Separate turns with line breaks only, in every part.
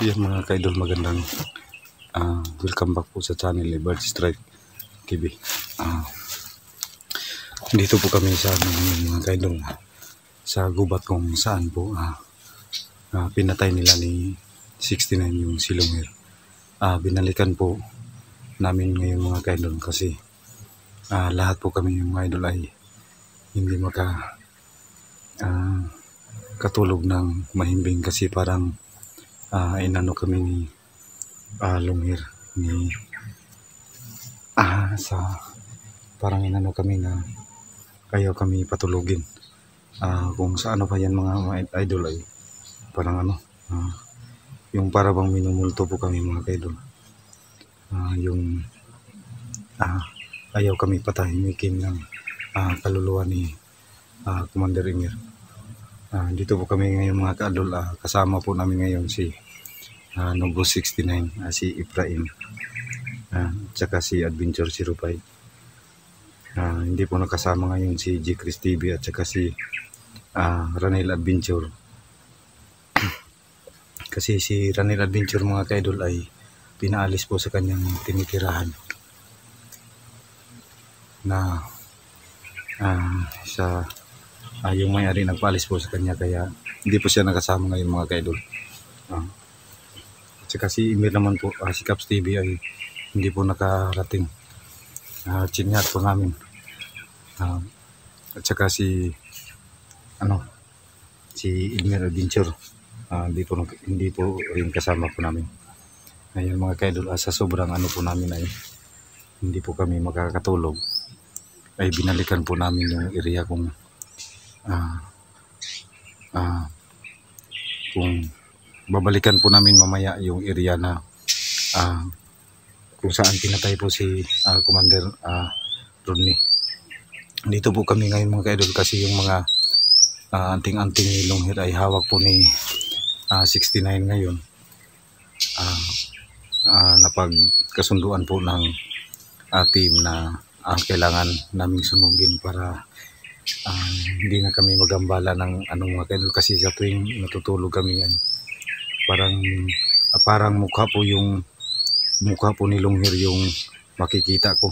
So yan mga ka-idol, magandang welcome back po sa channel ni Bird Strike TV. Dito po kami sa mga ka-idol, sa gubat kung saan po pinatay nila ni 69 yung silongir. Binalikan po namin ngayon mga ka-idol kasi lahat po kami yung mga idol ay hindi katulog ng mahimbing kasi parang inano kami ni Lunghir ni parang inano kami na ayaw kami patulugin. Kung sa ano pa yan mga idol ay parang yung para bang minumulto po kami mga idol. Yung ayaw kami patahimikin ng kaluluwa ni Commander Emir. Dito po kami ngayon mga ka-idol, kasama po namin ngayon si Nobo 69, si Efraim, tsaka si Adventure 05. Hindi po nakasama ngayon si G. Chris TV at tsaka si Ranel Adventure. Kasi si Ranel Adventure mga ka-idol ay pinaalis po sa kanyang tinitirahan na yung may-ari nagpaalis po sa kanya, kaya hindi po siya nakasama ngayon mga ka-idol. At saka si Emir naman po, si Caps TV ay hindi po nakarating. Chinyat po namin. At saka si Emir Adventure, hindi po rin kasama po namin. Ngayon mga ka-idol, sa sobrang po namin ay hindi po kami makakatulog, ay binalikan po namin yung area kung babalikan po namin mamaya yung area na kung saan pinatay po si Commander Rodney. Dito po kami ngayon mga ka-idol kasi yung mga anting-anting ni Lunghir ay hawak po ni 69 ngayon. Napagkasunduan po ng team na kailangan naming sunugin para hindi na kami magambala ng mga ka-idol, kasi sa tuwing natutulog kami yan parang mukha po ni Lunghir yung makikita ko,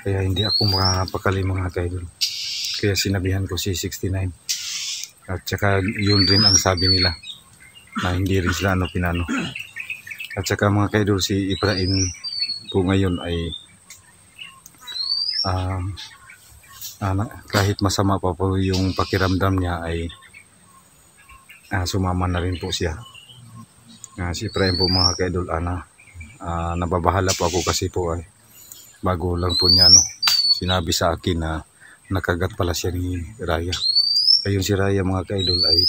kaya hindi ako makapakali mga ka-idol. Kaya sinabihan ko si 69 at saka yun rin ang sabi nila na hindi rin sila pinano. At saka mga ka-idol, si Efraim po ngayon ay kahit masama pa po yung pakiramdam niya ay sumama na rin po siya. Si Efraim po mga ka-idol, nababahala po ako kasi po ay bago lang po niya sinabi sa akin na nakagat pala siya ni Raya. Ayun si Raya mga ka-idol ay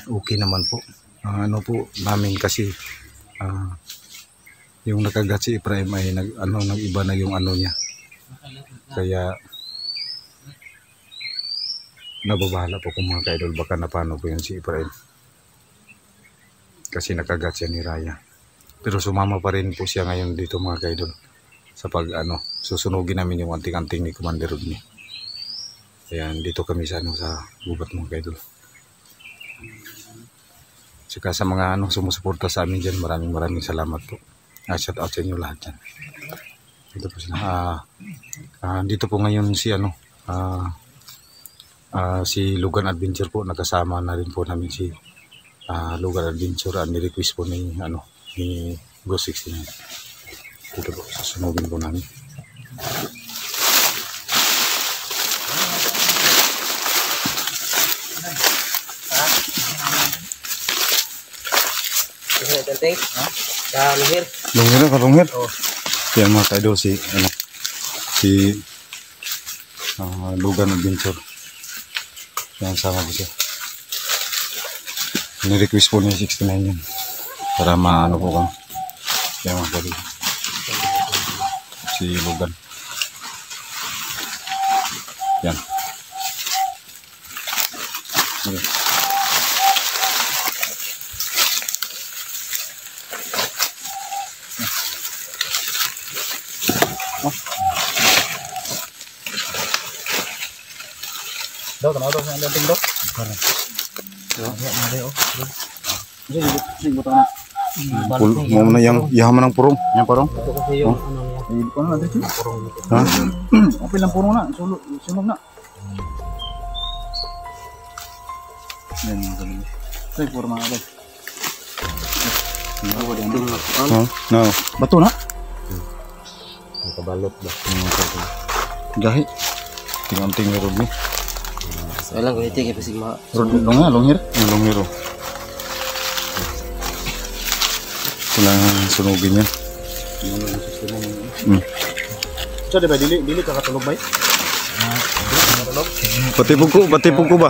okay naman po. Po namin kasi yung nakagat si Efraim ay nag-iba na yung niya. Kaya nababahala po kung mga ka-idol baka napano po yun si Efraim. Kasi nakagat siya ni Raya. Pero sumama pa rin po siya ngayon dito mga ka-idol sa pag susunugin namin yung anting-anting ni Commander Rodney. Ayan, dito kami sa gubat mga ka-idol. Saka sa mga sumusuporta sa amin dyan, maraming salamat po. Shout out sa inyo lahat dyan. Dito po sila. Dito po ngayon si si Lugan Adventure po, nakasama na rin po namin si Lugan Adventure. Ni-request po ni Go 69. Dito po, susunugin po namin. Lunghir. Yan mga ka-idol, si Lugan Adventure. Yan, sama ko siya. Ni-request po niya 69 yan para maano po kami. Yan mga ka-idol, si Lugan. Yan. Okay. Daw, tanaw daw sa dating daw. Mau na yang yaman ng purong. Yang purong. Oh.
Ito na dito.
Ha?
Apil lang puro na, sunog na. Yan mga kabili. Say puro mga kabili.
Ha? No.
Bato na?
Nakabalot ba?
Gahi. Tinganting ni Rod ni.
Walang kung itik, ipasig mga
Rod nga, longhir.
Nalong hero. Kailangan sunugin yan.
So, di ba, dili kakatulog ba?
Patipog ko ba?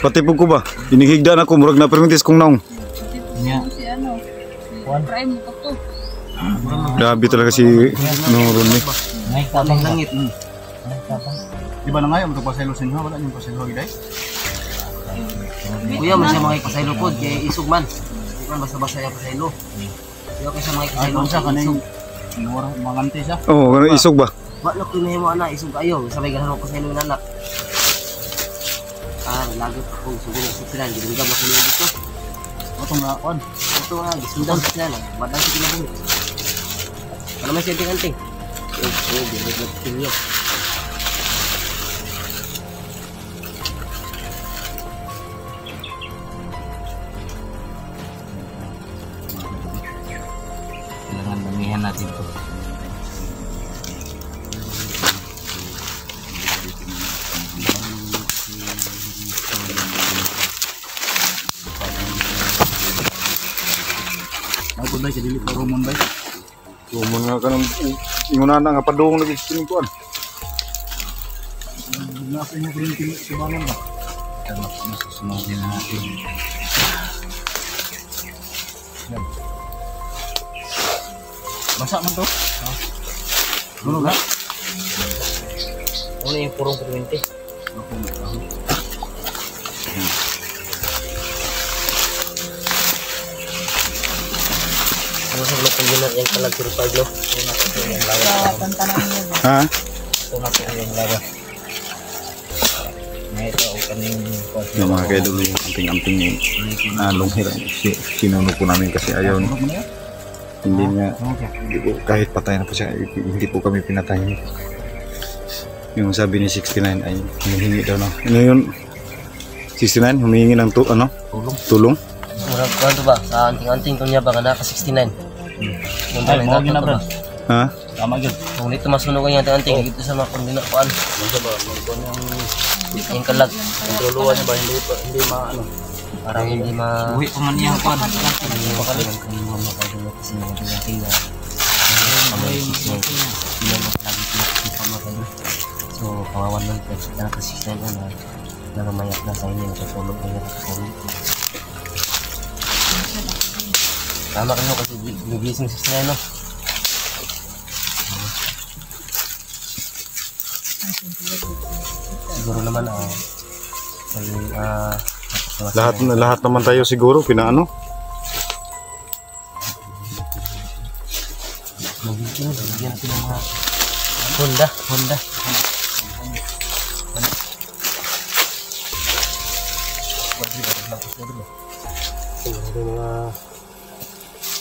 Patipog ko ba? Inihigda na ko, murag na permitis kong naong.
Si ano? Try mo ko to.
Grabe talaga si Ron ni.
may tabang langit.
Di ba na ngayon, magpasaylo sa inyo? Wala niyong pasaylo, guys?
Kuya, man siya mga ipasaylo po, kaya isog man. Hindi man basta-basta yung pasaylo. Kuya, kaya siya mga
Ay,
ipasaylo.
kung siya, kanayong mangante siya.
Oo, oh, isog ba?
Wala ko na mo anak, isog kayo. Sabay ganun ako pasaylo ng anak. Lagot ako, sugo na sa sila. Ginagam ako niya dito.
Ito nga, kuan.
Ito nga, gisundan sa sila lang. Badang sa kinabunit. Ano may siya anting? Biniglag sa inyo. Kailangan damihan natin ito.
Ay, kung dahil, dili pa rumon ba?
Umon nga ka nung ingunan na nga padung lagi sa kinintuan.
Nasa inyo ko rin tibangan ba? Kaya masusunodin natin. Yan. Basa man to? Gulo ba?
Ano yung purong permente? Ano sa blok yung yung kalag 05 no? Yung nasa yung laga.
Tantanan niyo.
Ha?
Ito nasa yung laga. May ito o kaning
Yung mga kaidol yung amping-amping ni longhir. Sinunog po namin kasi ayaw ni. Hindi niya, hindi po, kahit patay na po siya, hindi po kami pinatay. Yung sabi ni 69 ay humihingi daw na. Ano yun? 69? Humihingi ng tulong?
murag kuan to ba? Sa anting-anting to niya ba nga naka 69. Yung
Ay,
dali
mo
na
gina
to
bro.
ba?
Ha?
Tama gyud.
Kung dito masunog ang anting-anting dito sa mga kondina kuan. Yung kalag.
Kontroluan niya ba hindi maano.
Parang hindi ma
Uwi pa man niya kuan.
hindi makalit. Hindi mo makadulo kasi mga anting-anting na kamay yung hindi mo lagi pinakita mo kayo. So kawawan lang kasi naka 69 na namamayat na sa inyo natutulog na natutulog. Tama kayo kasi gigising sa sila no. Siguro naman
Lahat naman tayo siguro pinaano.
magiging bigyan natin ng mga Honda.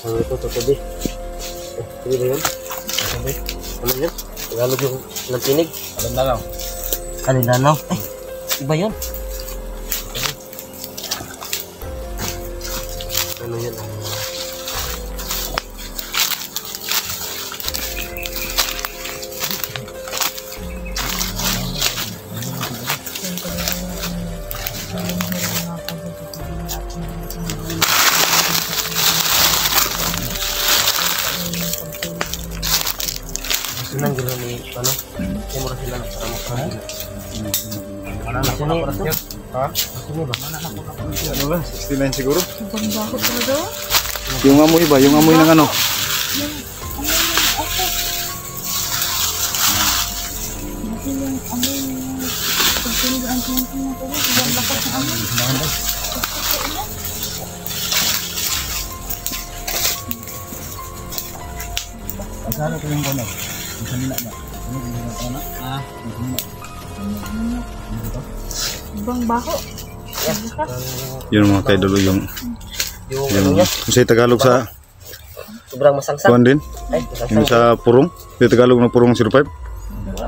Ano ito, tatabi? Hindi ba yun? Ano yun? Tagalog yung ng tinig?
Alindanaw.
Alindanaw? Iba yun? Ano yun? Sunan gila ni ano? Umur sila na para mo.
Mana na ko na para siya. Ha?
Sino ba?
Ano lang, 69 siguro.
Ibang bakot talaga.
Yung amoy ba? Yung amoy ng ano?
Kasi yung amoy yung pagsunog ang tingin na to. Ibang bakot ng amoy.
Asala ko yung kono. Kanina ba? Ano yung kono? Ah,
Ibang bako.
Yun mga kaidol yung
ano niya,
sa Tagalog sa
sobrang masangsang.
kuan din.
Ay,
Yung
masangsang.
sa purong. Sa Tagalog ng purong 05.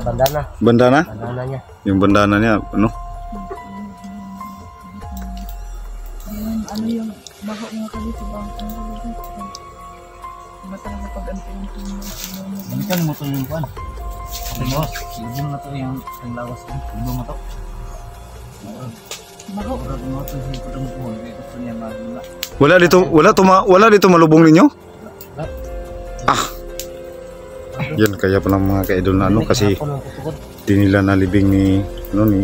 Bandana.
Bandana.
Bandana niya.
Yung bandana niya ano.
Ano yung baho nga kami sa bawang ang kami. Iba talaga pag antayin ko yung
Balikan mo to yung kuan. Okay, boss. Ibang na to yung panglawas ko. Ibang mo to.
baho.
Pura mo to yung pudong po. Gusto niya magula.
Wala dito malubong ninyo? Ah. Yan kaya pala mga kaidol na ano kasi
Ako nang tutukod.
di nila nalibing ni ano ni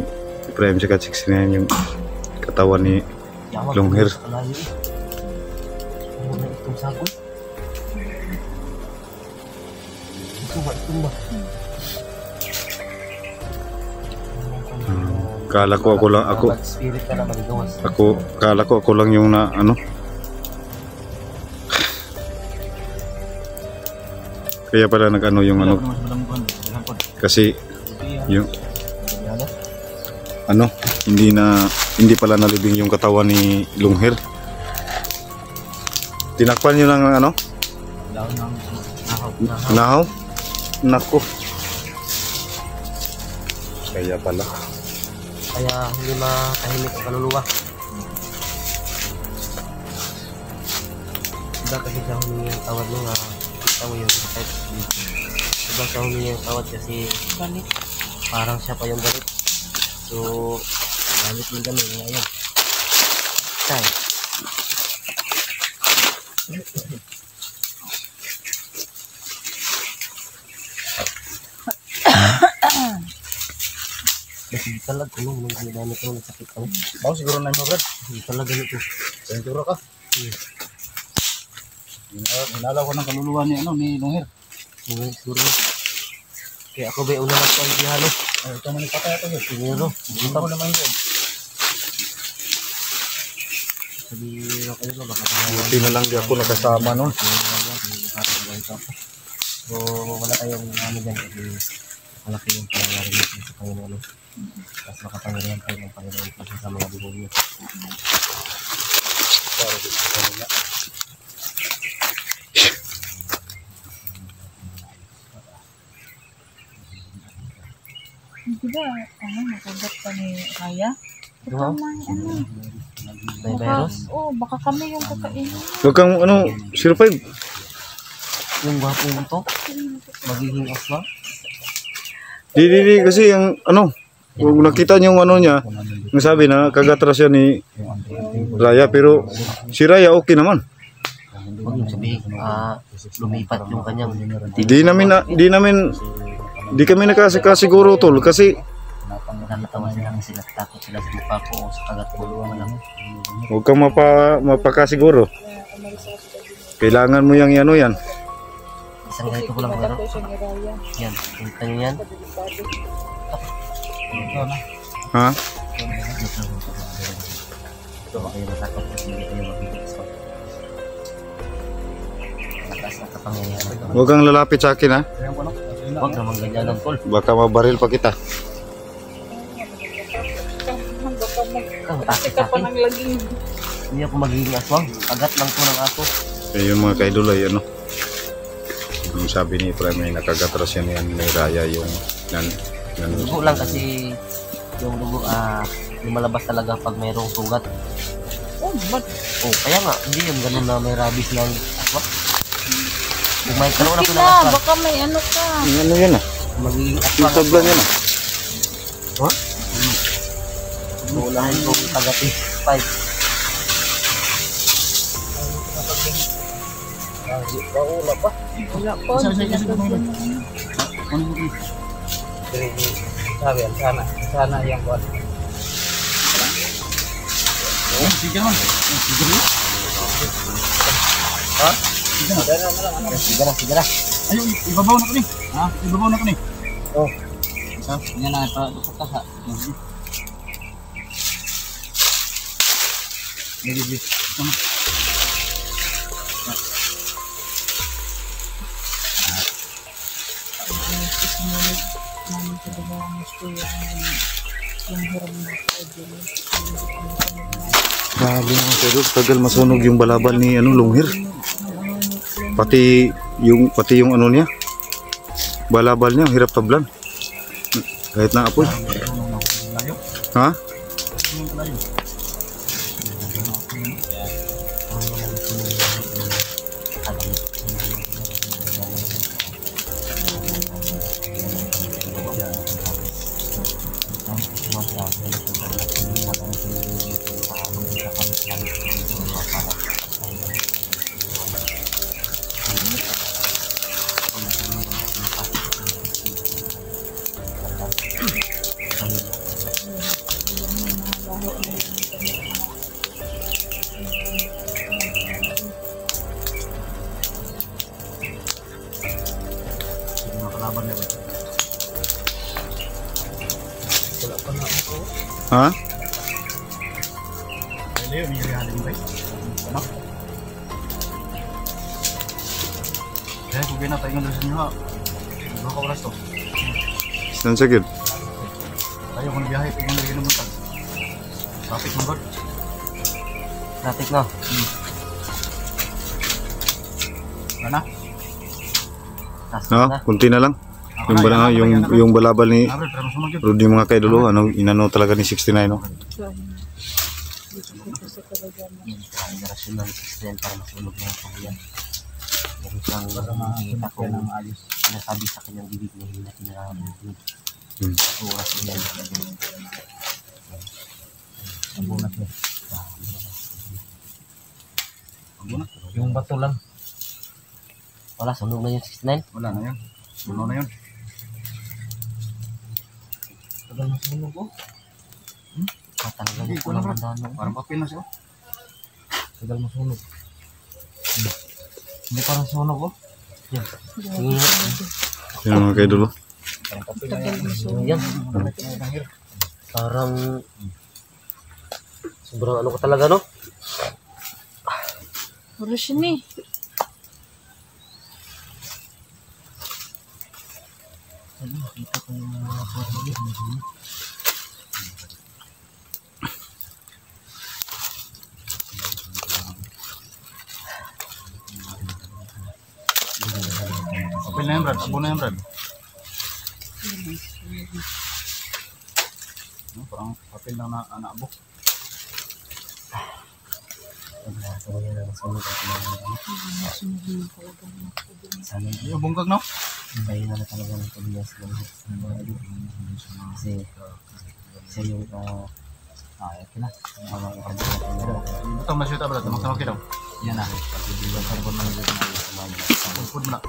Prime Sikat 69 yung katawan ni
Yawag
long
ko
hair.
sa kalayo eh. Ano na itong sagoy? Ito ba?
Kala ko ako lang ako
Bad spirit ka na maligawas.
kala ko ako lang yung na ano. Kaya pala nag-ano yung ano
Mas malang kuan. Dalang kuan.
kasi yung
Ano?
ano hindi pala nalibing yung katawan ni Longhair. Tinakpan niyo lang ng ano?
Daon ng
Nahaw?
Nahaw.
Nako. Kaya pala.
Kaya hindi makahimik ang kaluluwa. Diba kasi sa humingi ang tawad mo nga kita mo yung sakit. Diba sa humingi ang tawad kasi galit. Parang siya pa yung galit. So, galit din kami. Ayun. Tay. Kasi talaga kulong nung ginamit ko ng sakit kami.
Bawo siguro na mo, Brad.
Hindi talaga nito.
Siguro ka. Hinala ko ng kaluluwa ni ano ni Longhair.
Hindi, siguro. Kaya ako ba una mas pang halo.
Ay, ito man ipatay ito.
Siguro.
Hindi ko naman yun.
Sabi na kayo ba baka
Buti na lang di ako nakasama nun.
So wala tayong ano dyan kasi malaki yung pangyayari natin sa Panginoon. Tapos makapangyarihan tayo ng Panginoon kasi sa mga buhog niya.
Diba, nakagat pa ni Raya?
Diba?
Baka may ano.
May virus?
Baka kami yung kakainin.
Huwag kang ano 05.
Yung gwapong ito, magiging aswang.
Di kasi yung ano kung nakita niyo yung ano niya, yung sabi na kagatras siya ni Raya pero si Raya okay naman.
Huwag yung sabihin, lumipat yung kanyang
Di kami nakasikasiguro tol kasi
natawa sila kasi natatakot sila sa mukha ko o sa kagat ko.
huwag kang mapakasiguro. Kailangan mo yung ano yan.
Isang ganito ko lang meron. Yan, kita nyo yan.
Ha?
Ito ba kayo natakot kasi hindi kayo magiging aswang. Lakas na kapangyarihan ito.
Huwag kang lalapit sa akin ha.
Huwag naman ganyan ng tol.
Baka mabaril pa kita.
Kang takot sa akin. Hindi ako magiging aswang. Kagat lang po ng aso.
Eh yung mga kaidol ay ano. Yung sabi ni Prime ay nakagatras yan ni Raya yung
Dugo lang kasi yung dugo lumalabas talaga pag mayroong sugat. Kaya nga, hindi yung ganun na may rabies ng aswang. Kung may karoon ako ng aswang,
Baka may ano ka.
ano yan ah.
magiging
Yung
aswang.
tablan yan ah.
Unahin kong tagati 5. Wala pa.
Wala po.
Sabi yan, sana yung kuan. Sige naman. Sige naman. Ha?
Sige na.
Ayun, ibabaw na ko ni. Ha? Ibabaw na ko ni.
Oh.
Sa, yan na pa dukot ka. Hindi.
Sumunod namin sa babae ng school. yung hiram na idol.
Grabe mga kaidol, tagal masunog yung balabal ni Lunghir. Pati yung ano niya, balabal niya, hirap tablan. Kahit na apoy. Ha? Ha?
Kaya kung ginatay nga sa inyo ha. Ano ka oras to?
Saan sakit?
Tayo kung biyahe, tingnan na ginamon ka. Traffic mo God.
Traffic na.
Ano?
Ha? Kunti na lang. Yung balabal ni
Nabre, pero masunod yun.
Rudy mga kaidol, inano talaga ni 69, no?
Generasyon ng Israel para masunog ng pangyan. Meron siyang nakikita ko sinasabi sa kanyang bibig na hindi natin nararamdaman. Sa oras niya. Abunat niya.
Yung bato lang.
Wala, sunog na yung 69.
Wala na yun. Suno na yun.
Tagal na sunog ko. Talaga
Hindi,
ko
wala
lang
bro.
mandano.
Parang papel na siya.
Tagal na sunog. Hindi parang sunog ko. Yan.
Yung mga kaidol.
Parang papel na yan.
Yan. Parang sobrang ano ko talaga, no?
Puro siya ni.
Nakita ko yung mga photo.
Papel na yan Brad. Abo na yan Brad. Parang papel lang na abo.
Ito ko yung nasunog at sana
Yung bungkag no?
bayin na talaga ng Tobias ng mga ito. Kasi siya yung
Okay na.
mga kapatid.
Ito masyuta Brad. Tamang-tamang kita.
Yan na. Pagbibilang carbon ng dito na sa mga
Food mo na.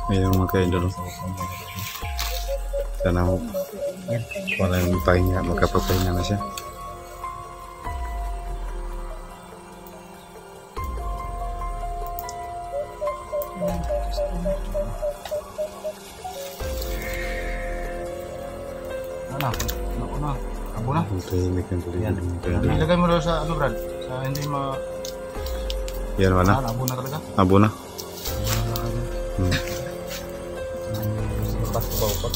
Ayun mga kaidol. Sana mo wala yung pahinga, magkapapahinga na siya.
Ano na? Abo na.
Ang tahimik ng paligid mga kaidol.
Ilagay mo daw sa ano Brad? Sa hindi
Yan wala.
abo na talaga.
Abo na.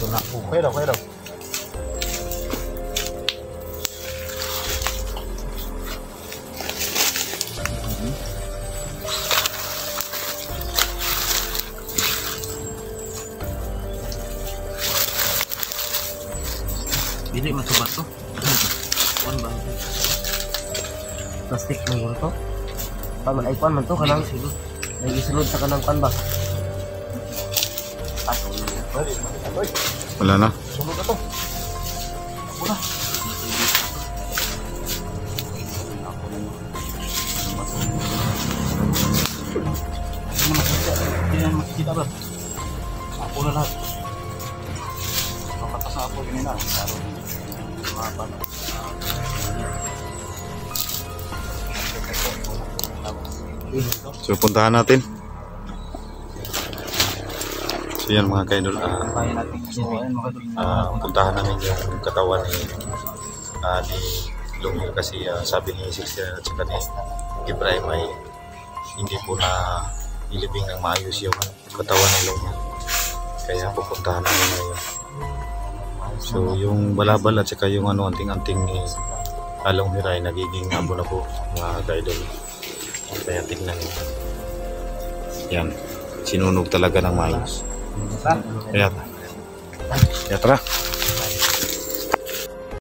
Bato na. Okay daw, okay daw.
Dili masubat to. Kuan ba? Plastic na guro to. Paman ay kuan man to kanang nagisulod sa kanang kuan ba?
Wala na.
Sunod na to. Abo na. Hindi na makikita ba? Abo na lahat. Papatas na abo ganyan na.
So puntahan natin. So yan mga kaidol,
Kaya natin. So, ayun mga kadol.
puntahan namin yung katawan ni Lunghir kasi sabi ni Sixty at saka ni Ibrahim ay hindi po na ilibing ng maayos yung katawan ni Lunghir. Kaya pupuntahan namin ngayon. So yung balabal at saka yung ano anting-anting ni Along Miray nagiging abo na po mga ka-idol. Kaya tignan nyo. Yan. Sinunog talaga ng maayos. Ayan. Kaya tara.